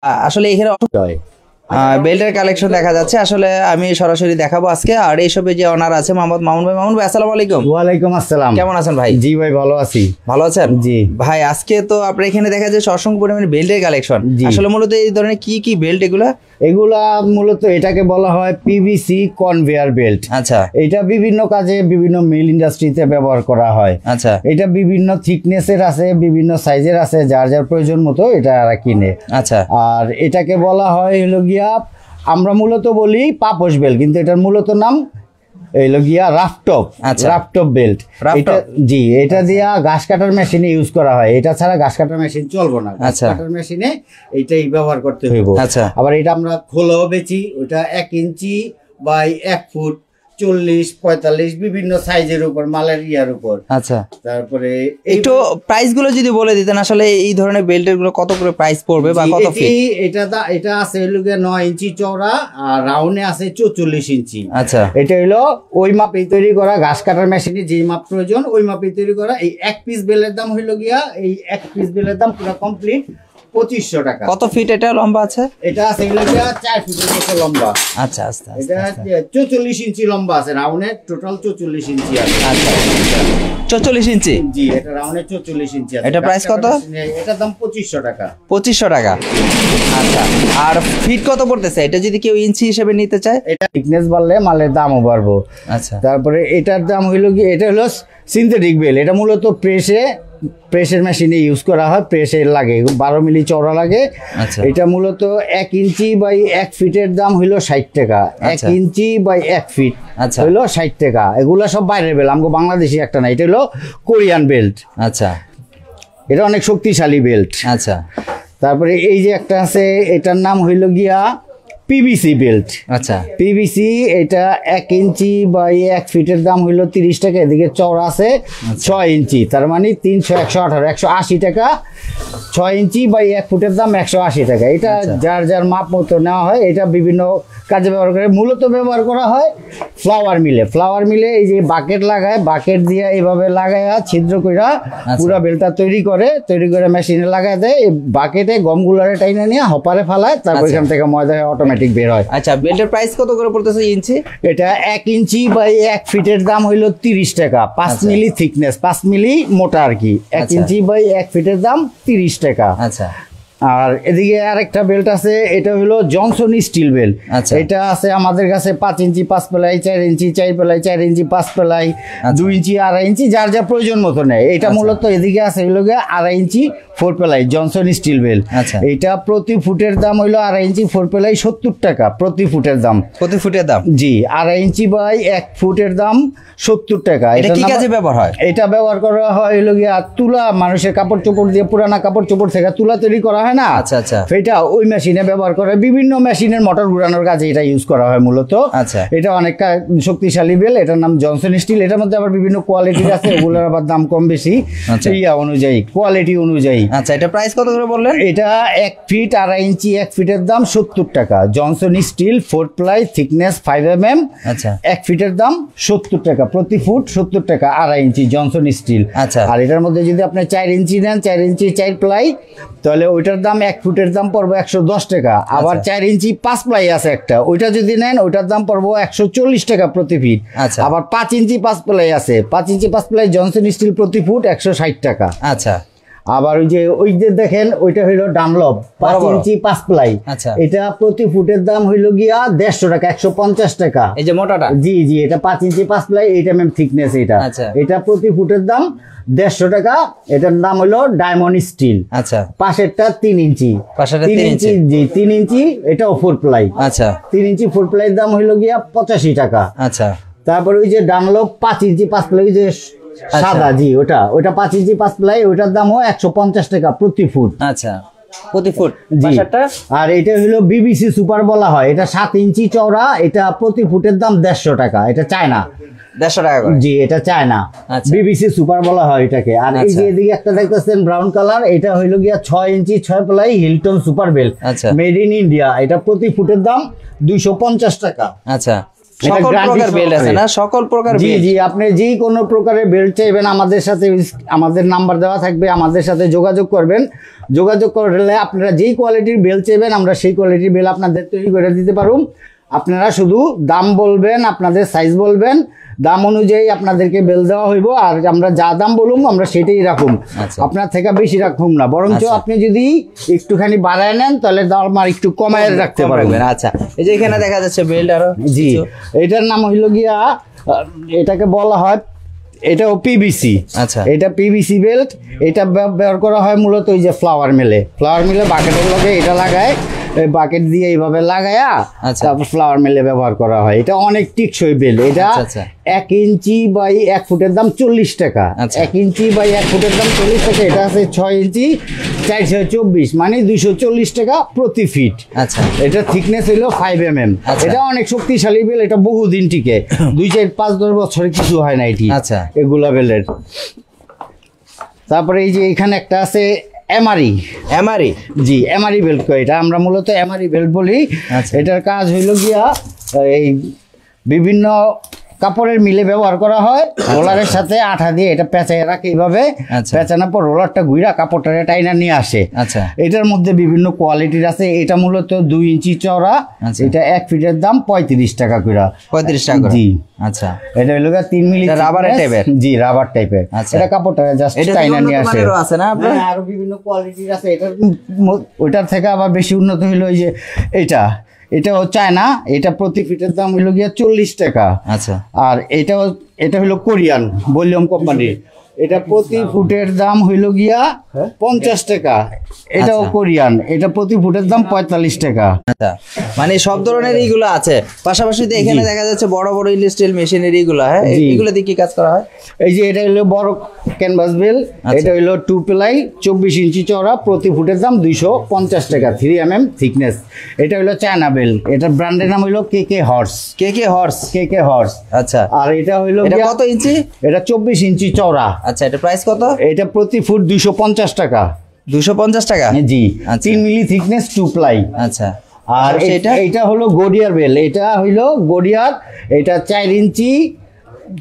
আসলে এখানে বেল্টের কালেকশন দেখা যাচ্ছে। আসলে আমি সরাসরি দেখাবো আজকে। আর এইসবে যে অনার আছে মোহাম্মদ মামুন ভাই। মামুন ভাই আসসালামু আলাইকুম। ওয়ালাইকুম আসসালাম। কেমন আছেন ভাই? জি ভাই ভালো আছি। ভালো আছেন? জি ভাই আজকে তো আপনার এখানে দেখা যাচ্ছে অসংখ্য পরিমাণে বেল্টের কালেকশন। আসলে মূলত এই ধরনের কি কি বেল্ট এগুলা? এগুলা মূলত এটাকে বলা হয় পিভিসি কনভেয়ার বেল্ট। আচ্ছা, এটা বিভিন্ন কাজে বিভিন্ন মিল ইন্ডাস্ট্রিতে ব্যবহার করা হয়। আচ্ছা, এটা বিভিন্ন থিকনেসের আছে, বিভিন্ন সাইজের আছে, যার যার প্রয়োজন মতো এটা কিনে। আচ্ছা, আর এটাকে বলা হয় হলো গিয়া, আমরা মূলত বলি পাপোশ বেল্ট, কিন্তু এটার মূলত নাম হলো গিয়া রাফটপ। আচ্ছা, রাফটপ বেল্ট। এটা জি, এটা দিয়া ঘাস কাটার মেশিনে ইউজ করা হয়। এটা ছাড়া ঘাস কাটার মেশিন চলবো না। ঘাস কাটার মেশিনে এইটাই ব্যবহার করতে হইব। আচ্ছা, আবার এটা আমরা খোলাও বেচি। ওটা 1 ইঞ্চি বাই 1 ফুট 40-45 বিভিন্ন সাইজের উপর, মালের ইয়ার উপর। আচ্ছা, তারপরে একটু প্রাইস গুলো যদি বলে দিতেন, আসলে এই ধরনের বেল্টের গুলো কত করে প্রাইস পড়বে বা কত ফিট? এটা আছে হলো 9 ইঞ্চি চওড়া আর রাউন্ডে আছে 44 ইঞ্চি। আচ্ছা, এটা হলো ওই মাপে তৈরি করা, ঘাস কাটার মেশিনে যে মাপ প্রয়োজন ওই মাপে তৈরি করা। এই 1 পিস বেলের দাম হইলো গিয়া, এই 1 পিস বেলের দাম পুরো কমপ্লিট 2500 টাকা। কত ফিট এটা লম্বা আছে? এটা আছে হইলো গিয়া 4 ফিটের মতো লম্বা। আচ্ছা, আচ্ছা, এটা 44 ইঞ্চি লম্বা আছে, রাউন্ডে টোটাল 44 ইঞ্চি আছে। আচ্ছা, 44 ইঞ্চি। জি, এটা রাউন্ডে 44 ইঞ্চি আছে। এটা প্রাইস কত? এটার দাম 2500 টাকা। 2500 টাকা। আচ্ছা, আর ফিট কত পড়তেছে এটা যদি কেউ ইঞ্চি হিসেবে নিতে চায়? এটা থিকনেস বাড়লে মালের দামও বাড়বো। আচ্ছা, তারপরে এটার দাম হইলো কি, এটা হলো সিনথেটিক বেল। এটা মূলত প্রেসের মেশিনে ইউজ করা হয়, প্রেসে লাগে 12 মিলি চওড়া লাগে। আচ্ছা, এটা মূলত 1 ইঞ্চি বাই 1 ফিটের দাম হইলো 60 টাকা। 1 ইঞ্চি বাই 1 ফিট হইলো 60 টাকা। এগুলা সব বাইরের বেল্ট, আমগো বাংলাদেশি একটা না। এটা হলো কোরিয়ান বেল্ট। আচ্ছা, এটা অনেক শক্তিশালী বেল্ট। আচ্ছা, তারপরে এই যে একটা আছে, এটার নাম হইলো গিয়া পিভিসি বেল্ট। আচ্ছা, পিভিসি, এটা 1 ইঞ্চি বাই 1 ফিটের দাম হইলো 30 টাকা। এদিকে চওড়া আছে 6 ইঞ্চি, তার মানে 300, 118, 180 টাকা। 6 ইঞ্চি বাই 1 ফুটের দাম 180 টাকা। এটা যার যার মাপ মতো নেওয়া হয়। এটা বিভিন্ন কাজে ব্যবহার করে। মূলত ব্যবহার করা হয় ফ্লাওয়ার মিলে। এই যে বাকেট লাগায়, বাকেট দিয়ে এইভাবে লাগায়া ছিদ্র কইরা পুরো বেলটা তৈরি করে মেশিনে লাগায় দেয়। এই বাকেটে গমগুলারে টাইনা নিয়ে হপারে ফালায়, তারপর এখান থেকে ময়দা অটোমেটিক বের হয়। আচ্ছা, বেল্টের প্রাইস কত করে পড়তেছে ইঞ্চি? এটা 1 ইঞ্চি বাই 1 ফিটের দাম হইলো 30 টাকা। 5 মিলি থিকনেস, 5 মিলি মোটা আর কি। 1 ইঞ্চি বাই 1 ফিটের দাম 30 টাকা। আচ্ছা, আর এদিকে আরেকটা বেল্ট আছে, এটা হলো জনসন স্টিল বেল্ট। এটা আছে আমাদের কাছে 5 ইঞ্চি 5 প্লাই, 4 ইঞ্চি 4 প্লাই, 4 ইঞ্চি 5 প্লাই, 2 ইঞ্চি 2.5 ইঞ্চি, যার যা প্রয়োজন মতো নেয়। এটা মূলত এদিকে আছে হলো 2.5 ইঞ্চি 4 প্লাই জনসন স্টিল বেল্ট। এটা প্রতি ফুটের দাম হইলো 2.5 ইঞ্চি 4 প্লাই 70 টাকা প্রতি ফুটের দাম। জি, 2.5 ইঞ্চি বাই 1 ফুটের দাম 70 টাকা। এটা কি কাজে ব্যবহার হয়? এটা ব্যবহার করা হয় হলো গিয়া তুলা, মানুষের কাপড় চোপড় দিয়ে, পুরানা কাপড় চোপড় থেকে তুলা তৈরি করা হয় না। আচ্ছা, আচ্ছা, সেটা ওই মেশিনে ব্যবহার করে। বিভিন্ন মেশিনের মোটর ঘুরানোর কাজে এটা ইউজ করা হয় মূলত। আচ্ছা, এটা অনেক শক্তিশালী বেল। এটার নাম জনসন স্টিল। এটার মধ্যে আবার বিভিন্ন কোয়ালিটির আছে, ওগুলোর আবার দাম কম বেশি ইয়া অনুযায়ী, কোয়ালিটি অনুযায়ী। আচ্ছা, এটা প্রাইস কত করে বললেন? এটা 1 ফিট 2.5 ইঞ্চি 1 ফিটের দাম 70 টাকা। Johnson steel 4 ply, thickness 5 mm। আচ্ছা, 1 ফিটের দাম 70 টাকা প্রতি ফুট, 70 টাকা 2.5 ইঞ্চি জনসন স্টিল। আচ্ছা, আর এটার মধ্যে যদি আপনি 4 ইঞ্চি নেন, 4 ইঞ্চি 4 প্লাই, তাহলে ওইটার দাম 1 ফুটের দাম পড়বে 110 টাকা। আবার 4 ইঞ্চি 5 প্লাই আছে একটা, ওইটা যদি নেন ওইটার দাম পড়বো 140 টাকা প্রতি ফিট। আবার 5 ইঞ্চি 5 প্লাই আছে, 5 ইঞ্চি 5 প্লাই জনসন স্টিল প্রতি ফুট 160 টাকা। আচ্ছা, আবার ওই যে দেখেন ওইটা হইলো ডানলপ 5 ইঞ্চি 5 প্লাই। এটা প্রতি ফুটের দাম হইলো গিয়া 150 টাকা, 150 টাকা। এই যে মোটাটা? জি, এটা 5 ইঞ্চি 5 প্লাই, 8 mm থিকনেস। এটা প্রতি ফুটের দাম 150 টাকা। এটার নাম হলো ডায়মন্ড স্টিল। আচ্ছা, পাশেরটা 3 ইঞ্চি। 3 ইঞ্চি, জি 3 ইঞ্চি, এটাও 4 প্লাই। আচ্ছা, 3 ইঞ্চি 4 প্লাই দাম হইলো গিয়া 85 টাকা। আচ্ছা, তারপর ওই যে ডানলপ 5 ইঞ্চি 5 প্লাই যে সাদা, জি ওটা 5 ইঞ্চি 5 প্লাই, ওটার দামও 150 টাকা প্রতি ফুট। আচ্ছা, প্রতি ফুট। আর এটা হলো বিবিসি সুপার বলা হয়। এটা 7 ইঞ্চি চওড়া। এটা প্রতি ফুটের দাম 150 টাকা। এটা চায়না। 150 টাকা করে? জি, এটা চায়না। বিবিসি সুপার বলা হয় এটাকে। আর এই যে এদিকে একটা দেখতেছেন ব্রাউন কালার, এটা হইলো গিয়া 6 ইঞ্চি 6 ply Hilton super belt, made in India. এটা প্রতি ফুটের দাম 250 টাকা। আচ্ছা, সকল প্রকার বেল্ট আছে না, সকল প্রকার জি বেল্ট। জি, আপনি যেই কোনো প্রকারের বেল্ট চাইবেন আমাদের সাথে, আমাদের নাম্বার দেওয়া থাকবে, আমাদের সাথে যোগাযোগ করবেন। যোগাযোগ করলে আপনারা যেই কোয়ালিটির বেল্ট চাইবেন আমরা সেই কোয়ালিটির বেল্ট আপনাদের তৈরি করে দিতে পারুম। আপনারা শুধু দাম বলবেন, আপনাদের সাইজ বলবেন, দাম অনুযায়ী আপনাদেরকে বেল দেওয়া হইব। আর আমরা যা দাম বলুম আমরা সেটাই রাখুম, আপনার থেকে বেশি রাখুম না। বরঞ্চ আপনি যদি একটুখানি বাড়ায় নেন তাহলে দাম আর একটু কমায় রাখতে পারবেন। আচ্ছা, এই যে এখানে দেখা যাচ্ছে বেল্ট আরো। জি, এটার নাম হইল গিয়া এটাকে বলা হয়, এটাও পিভিসি। আচ্ছা, এটা পিভিসি বেল্ট। এটা ব্যবহার করা হয় মূলত ওই যে ফ্লাওয়ার মিলে বাকেটের লগে এটা লাগায়, এই বাকেট দিয়ে এইভাবে লাগায়া তারপর ফ্লাওয়ার মিলে ব্যবহার করা হয়। এটা অনেক টিকসই বেল্ট। এটা 1 ইঞ্চি বাই 1 ফুটের দাম 40 টাকা। 1 ইঞ্চি বাই 1 ফুটের দাম 40 টাকা। এটা আছে 6 ইঞ্চি 424, মানে 240 টাকা প্রতি ফিট। আচ্ছা, এটা থিকনেস হইলো 5 mm। এটা অনেক শক্তিশালী বেল, এটা বহুদিন টিকে, 2, 4, 5, 10 বছরে কিছু হয় না এটি। আচ্ছা, এগুলা বেলের। তারপরে এই যে এখানে একটা আছে এমআরই। এমআরই, জি, এমআরই বেল্ট কয়, এটা আমরা মূলত এমআরই বেল্ট বলি। এটার কাজ হইল গিয়া এই বিভিন্ন কাপড়ের মিলে ব্যবহার করা হয়। রোলারের সাথে আঠা দিয়ে এটা পেঁচায় রাখে, এইভাবে পেঁচানোর পর রোলারটা ঘুরা কাপড়টা টাইনা নিয়ে আসে। আচ্ছা, এটার মধ্যে বিভিন্ন কোয়ালিটির আছে। এটা মূলত 2 ইঞ্চি চওড়া। এটা 1 ফিটের দাম 35 টাকা করে। 35 টাকা করে। জি, আচ্ছা। এটা হলো 3 মিলি রাবারের টাইপের। জি, রাবার টাইপের। এটা কাপড়টা জাস্ট টাইনা নিয়ে আসে। আছে না আপনার? আরো বিভিন্ন কোয়ালিটির আছে। এটার ওইটার থেকে আবার বেশি উন্নত হলো ওই যে এটাও চায়না। এটা প্রতি ফিটের দাম হইল গিয়া 40 টাকা। আচ্ছা, আর এটা হলো কোরিয়ান ভলিউম কোম্পানির। এটা প্রতি ফুটের দাম হইল গিয়া 50 টাকা। এটাও কোরিয়ান। এটা প্রতি ফুটের দাম 45 টাকা। আচ্ছা, মানে সব ধরনের এইগুলো আছে। পাশাপাশি এখানে দেখা যাচ্ছে বড় বড় ইন্ডাস্ট্রিয়াল মেশিনারি গুলো। হ্যাঁ, এগুলো দিয়ে কি কাজ করা হয়? এই যে এটা হলো বড় ক্যানভাস বেল। এটা হলো 2 প্লাই 24 ইঞ্চি চওড়া, প্রতি ফুটের দাম 250 টাকা, 3 mm থিকনেস। এটা হলো চায়না বেল। এটার ব্র্যান্ডের নাম হলো কেকে হর্স। কেকে হর্স। আচ্ছা, আর এটা হইলো কত ইঞ্চি? এটা 24 ইঞ্চি চওড়া। আচ্ছা, এটা প্রাইস কত? এটা প্রতি ফুট 250 টাকা। 250 টাকা? জি, 3 মিলি থিকনেস 2 প্লাই। আচ্ছা, আর এটা হলো গডিয়ার বেল। এটা হইলো গডিয়ার। এটা 4 ইঞ্চি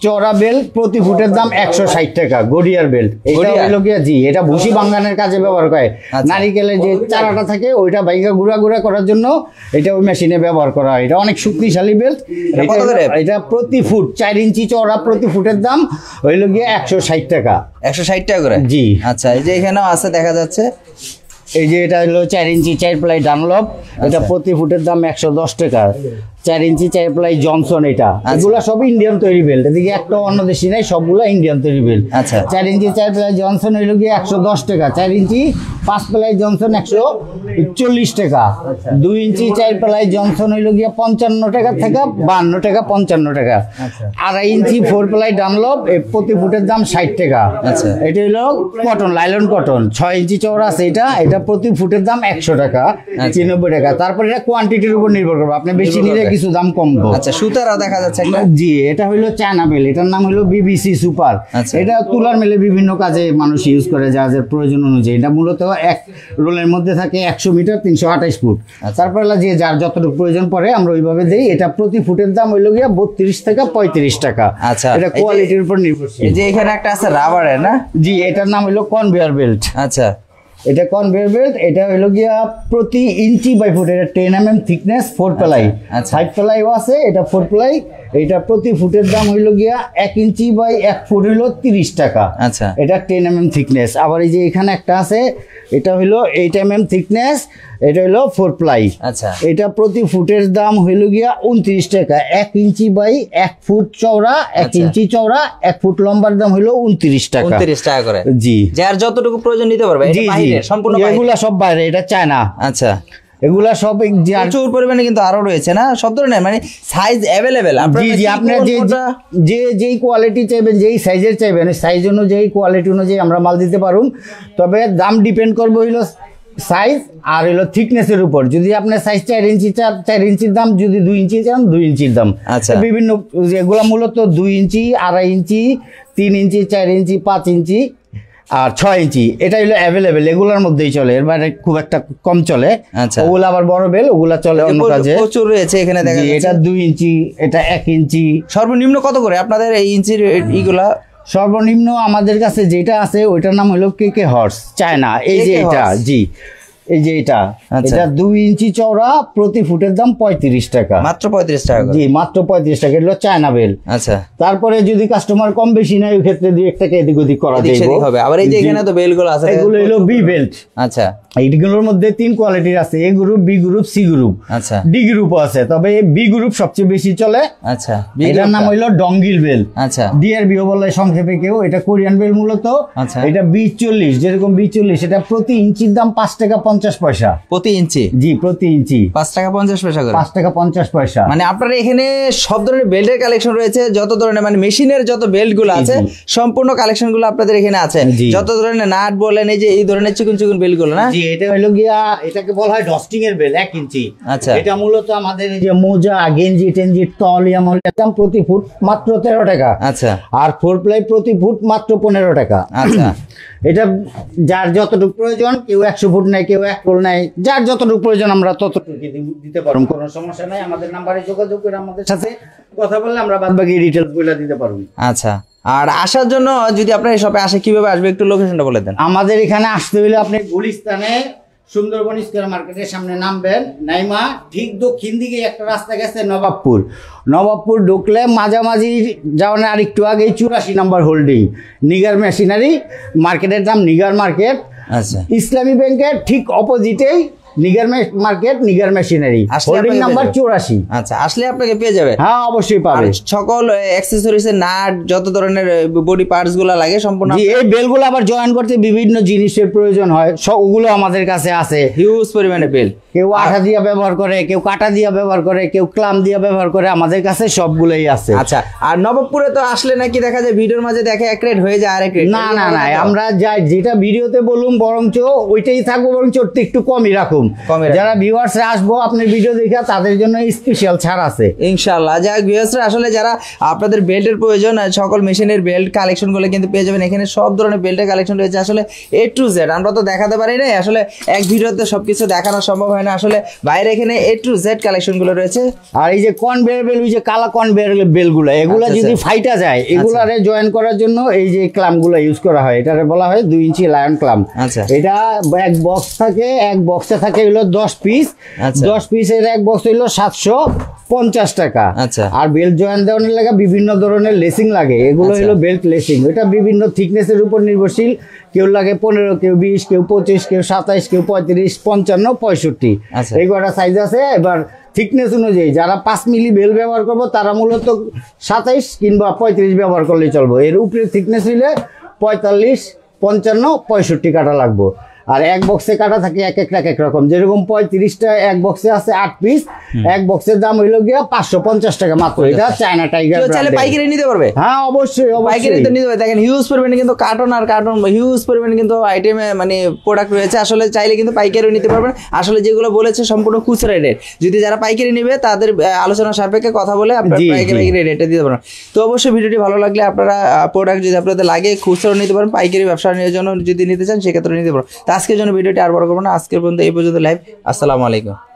চওড়া বেল, প্রতি ফুটের দাম 160 টাকা। Goodyear belt. এটা হইলো গিয়া জি, এটা ভুসি ভাঙানোর কাজে ব্যবহার করে। নারিকেলের যে চারাটা থাকে ওইটা বাইকা গুঁড়া গুঁড়া করার জন্য এটা ওই মেশিনে ব্যবহার করা হয়। এটা অনেক শক্তিশালী বেল্ট। এটা প্রতি ফুট 4 ইঞ্চি চওড়া, প্রতি ফুটের দাম হইলো গিয়া 160 টাকা। 160 টাকা করে? জি। আচ্ছা, এই যে এখানেও আছে দেখা যাচ্ছে। এই যে এটা হলো 4 ইঞ্চি 4 প্লাই ডানলপ। এটা প্রতি ফুটের দাম 110 টাকা। 4 ইঞ্চি 4 প্লাই জনসন। এগুলা সব ইন্ডিয়ান তৈরি বেল্ট। এদিকে একটা অন্য দেশি নাই, সবগুলা ইন্ডিয়ান তৈরি বেল্ট। আচ্ছা, 4 ইঞ্চি 4 প্লাই জনসন হইলো গিয়ে 110 টাকা। 4 ইঞ্চি 5 প্লাই জনসন 140 টাকা। 2 ইঞ্চি 4 প্লাই জনসন হইলো গিয়ে 55 টাকা থেকে 52 টাকা, 55 টাকা। 2.5 ইঞ্চি 4 প্লাই ডানলপ, প্রতি ফুটের দাম 60 টাকা। আচ্ছা, এটা হলো কটন, লাইলন কটন। 6 ইঞ্চি চওড়া আছে। এটা প্রতি ফুটের দাম 100 টাকা, 90 টাকা। তারপরে এটা কোয়ান্টিটির উপর নির্ভর করবে, আপনি বেশি নিলে কিছু দাম কমবে। আচ্ছা, সুতারও দেখা যাচ্ছে একটা। জি, এটা হইলো চায়না বেল। এটার নাম হলো বিবিসি সুপার। এটা তুলার মেলে বিভিন্ন কাজে মানুষ ইউজ করে যাদের প্রয়োজন অনুযায়ী। এটা মূলত এক রোলের মধ্যে থাকে 100 মিটার 328 ফুট। তারপরে যে যার যতটুকু প্রয়োজন পড়ে আমরা ওইভাবে দেই। এটা প্রতি ফুটের দাম হইলো গিয়া 32 থেকে 35 টাকা। আচ্ছা, এটা কোয়ালিটির উপর নির্ভরশীল। এই যে এখানে একটা আছে রাবারের না? জি, এটার নাম হইলো কনভেয়ার বেল্ট। আচ্ছা, এটা কনভেয়ার বেল্ট। এটা হলো গিয়া প্রতি ইঞ্চি বাই ফুট। এটা 10 mm থিকনেস, 4 প্লাই। 5 প্লাইও আছে, এটা 4 প্লাই। এটা প্রতি ফুটের দাম হইলো গিয়া 1 ইঞ্চি বাই 1 ফুট হইলো 30 টাকা। আচ্ছা, এটা 10 mm থিকনেস। আবার এই যে এখানে একটা আছে, এটা হইলো 8 mm থিকনেস। এটা হইলো 4 প্লাই। আচ্ছা, এটা প্রতি ফুটের দাম হইলো গিয়া 29 টাকা। 1 ইঞ্চি বাই 1 ফুট চওড়া, 1 ইঞ্চি চওড়া, 1 ফুট লম্বার দাম হইলো 29 টাকা। 29 টাকা করে? জি, যার যতটুকু প্রয়োজন নিতে পারবে। এটা বাইরে সম্পূর্ণ বাইরে? এগুলা সব বাইরে, এটা চায়না। আচ্ছা, এগুলা সব প্রচুর পরিমাণে কিন্তু আরো রয়েছে না সব ধরনের, মানে সাইজ অ্যাভেলেবেল। জি জি, আপনার যেই কোয়ালিটি চাইবেন, যেই সাইজের চাইবেন, সাইজ অনুযায়ী কোয়ালিটি অনুযায়ী আমরা মাল দিতে পারুম। তবে দাম ডিপেন্ড করবে হইলো সাইজ আর হইলো থিকনেসের উপর। যদি আপনার সাইজ 4 ইঞ্চি 4 ইঞ্চির দাম, যদি 2 ইঞ্চি চান 2 ইঞ্চির দাম। আচ্ছা, বিভিন্ন এগুলা মূলত 2 ইঞ্চি, 2.5 ইঞ্চি, 3 ইঞ্চি, 4 ইঞ্চি, 5 ইঞ্চি আর 6 ইঞ্চি এটা হলো অ্যাভেলেবেল, এগুলোর মধ্যেই চলে, এর বাইরে খুব একটা কম চলে। আচ্ছা, ওগুলো আবার বড় বেল, ওগুলা চলে অন্য কাজে। প্রচুর রয়েছে এখানে দেখা জি, যাচ্ছে। এটা 2 ইঞ্চি, এটা 1 ইঞ্চি। সর্বনিম্ন কত করে আপনাদের এই ইঞ্চির ইগুলা? সর্বনিম্ন আমাদের কাছে যেটা আছে ওইটার নাম হলো কেকে হর্স চায়না। এই যে KK এটা, horse। জি এই যে এটা, আচ্ছা। এটা 2 ইঞ্চি চওড়া, প্রতি ফুটের দাম 35 টাকা। মাত্র 35 টাকা করে? জি মাত্র 35 টাকা, এটা হলো চায়না বেল। আচ্ছা, তারপরে যদি কাস্টমার কম বেশি নেয় ওই ক্ষেত্রে 2-1 টাকা এদিক ওদিক করা এদিক যাবে সেদিক হবে। আবার এই যে এখানে তো বেলগুলো আছে, এগুলো হলো বি বেল্ট। আচ্ছা এইগুলোর মধ্যে 3 কোয়ালিটির আছে, A group, B group, C group. আচ্ছা, ডি গ্রুপও আছে, তবে বি গ্রুপ সবচেয়ে বেশি চলে। আচ্ছা, এটার নাম হইলো ডঙ্গিল বেল। আচ্ছা, ডিআরবিও বলে সংক্ষেপে কেউ। এটা কোরিয়ান বেল মূলত। আচ্ছা। এটা বি40, যেরকম বি40, এটা প্রতি ইঞ্চির দাম 5 টাকা 50 পয়সা। প্রতি ইঞ্চি? জি প্রতি ইঞ্চি 5 টাকা 50 পয়সা করে। 5 টাকা 50 পয়সা। মানে আপনার এখানে সব ধরনের বেল্টের কালেকশন রয়েছে, যত ধরনের মানে মেশিনের যত বেল্ট গুলো আছে সম্পূর্ণ কালেকশন গুলো আপনাদের এখানে আছে। জি। যত ধরনের নাট বলেন, এই যে এই ধরনের চিকন চিকন বেল্ট গুলো না? জি এটা হলো গিয়া, এটাকে বলা হয় ডস্টিং এর বেল, 1 ইঞ্চি। আচ্ছা। এটা মূলত আমাদের এই যে মোজা, গেঞ্জি টেঞ্জি, তলিয়া মলিয়ার দাম প্রতি ফুট মাত্র 13 টাকা। আচ্ছা, আর 4 প্লাই প্রতি ফুট মাত্র 15 টাকা। আচ্ছা, এটা যার যতটুকু প্রয়োজন, কেউ 100 ফুট নেয়, কেউ 1 রোল নেয়, যার যতটুকু প্রয়োজন আমরা ততটুকু দিতে পারবো, কোনো সমস্যা নাই। আমাদের নাম্বারে যোগাযোগ করে আমাদের সাথে কথা বললে আমরা বাদবাকি ডিটেলস গুলো দিতে পারবো। আচ্ছা। আর আসার জন্য যদি আপনার এই শপে আসে কিভাবে আসবে একটু লোকেশনটা বলে দেন। আমাদের এখানে আসতে হলে আপনি গুলিস্তানে সুন্দরবন স্কয়ার মার্কেটের সামনে নামবেন, নাইমা ঠিক দক্ষিণ দিকে একটা রাস্তা গেছে নবাবপুর। নবাবপুর ঢুকলে মাঝামাঝি যাওয়ার আর একটু আগেই 84 নম্বর হোল্ডিং, নিগার মেশিনারি, মার্কেটের নাম নিগার মার্কেট। আচ্ছা, ইসলামী ব্যাংকের ঠিক অপোজিটেই নিগার মার্কেট, নিগার মেশিনারি, আসলে হোল্ডিং আপনাকে নাম্বার পেয়ে 84। আচ্ছা, আসলে আপনাকে পেয়ে যাবে। হ্যাঁ অবশ্যই আর পাবে। সকল অ্যাক্সেসরিজ এর নাট, যত ধরনের বডি পার্টস গুলো লাগে সম্পূর্ণ জি, এই বেলগুলো আবার জয়েন করতে বিভিন্ন জিনিসের প্রয়োজন হয়, সবগুলো আমাদের কাছে আছে। হিউজ পরিমাণে বেল। কেউ আঠা দিয়া ব্যবহার করে, কেউ কাটা দিয়া ব্যবহার করে, কেউ ক্লাম দিয়া ব্যবহার করে, আমাদের কাছে সবগুলোই আছে। আচ্ছা, আর নবাবপুরে তো আসলে নাকি দেখা যায় ভিডিওর মাঝে দেখে এক রেট হয়ে যায় আরেক রেট। না না না, আমরা যাই যেটা ভিডিওতে বলুন বরঞ্চ ওইটাই থাকবো, বরঞ্চ ওর থেকে একটু কমই রাখুন। যারা ভিউয়ার্সরা আসবো আপনার ভিডিও দেখে তাদের জন্য স্পেশাল ছাড় আছে ইনশাআল্লাহ। যাক ভিউয়ার্সরা, আসলে যারা আপনাদের বেল্টের প্রয়োজন, সকল মেশিনের বেল্ট কালেকশন গুলো কিন্তু পেয়ে যাবেন এখানে। সব ধরনের বেল্টের কালেকশন রয়েছে আসলে এ টু জেড। আমরা তো দেখাতে পারি না, আসলে এক ভিডিওতে সবকিছু দেখানো সম্ভব হয় না। আসলে বাইরে এখানে এ টু জেড কালেকশন গুলো রয়েছে। আর এই যে কনভেয়ার বেল, ওই যে কালা কনভেয়ার বেলগুলো, এগুলা আচ্ছা, যদি আচ্ছা। ফাইটা যায়, এগুলারে জয়েন করার জন্য এই যে ক্লামগুলো ইউজ করা হয়, এটারে বলা হয় 2 ইঞ্চি লায়ন ক্লাম। আচ্ছা। এটা এক বক্স থাকে, এক বক্সে থাকে হলো 10 পিস। আচ্ছা। 10 পিসের এক বক্স হইলো 750 টাকা। আচ্ছা। আর বেল্ট জয়েন দেওয়ার লাগে বিভিন্ন ধরনের লেসিং লাগে, এগুলো আচ্ছা। হলো বেল্ট লেসিং। এটা বিভিন্ন থিকনেসের উপর নির্ভরশীল, কেউ লাগে 15, কেউ 20, কেউ 25, কেউ 27, কেউ 35, 55, 65 আচ্ছা। এই কটা সাইজ আছে। এবার থিকনেস অনুযায়ী যারা 5 মিলি বেল ব্যবহার করবো তারা মূলত 27 কিংবা 35 ব্যবহার করলেই চলবো। এর উপরে থিকনেস হইলে 45, 55, 65 কাটা লাগবো। আর এক বক্সে কাটা থাকে এক এক রকম, যেরকম 35টা এক বক্সে আছে 8 পিস, এক বক্সের দাম হইলো গিয়া 550 টাকা মাত্র। এটা চায়না টাইগার কেউ চাইলে পাইকারি নিতে পারবে? হ্যাঁ অবশ্যই পাইকারি অবশ্যই। তো নিতে পারবে। দেখেন হিউজ পরিমাণে কিন্তু কার্টন আর কার্টন, হিউজ পরিমাণে কিন্তু আইটেমে মানে প্রোডাক্ট রয়েছে। আসলে চাইলে কিন্তু পাইকারিও নিতে পারবেন। আসলে যেগুলো বলেছে সম্পূর্ণ খুচরা রেট। যদি যারা পাইকারি নেবে তাদের আলোচনা সাপেক্ষে কথা বলে আপনারা জি, পাইকারি রেটে দিতে পারবেন। তো অবশ্যই ভিডিওটি ভালো লাগলে আপনারা প্রোডাক্ট যদি আপনাদের লাগে খুচরা নিতে পারেন, পাইকারি ব্যবসা নেওয়ার জন্য যদি নিতে চান সেক্ষেত্রে নিতে পারেন। তো আজকের জন্য ভিডিওটি আর বড় করবো না, আজকের পর্যন্ত এই পর্যন্ত লাইভ। আসসালামু আলাইকুম।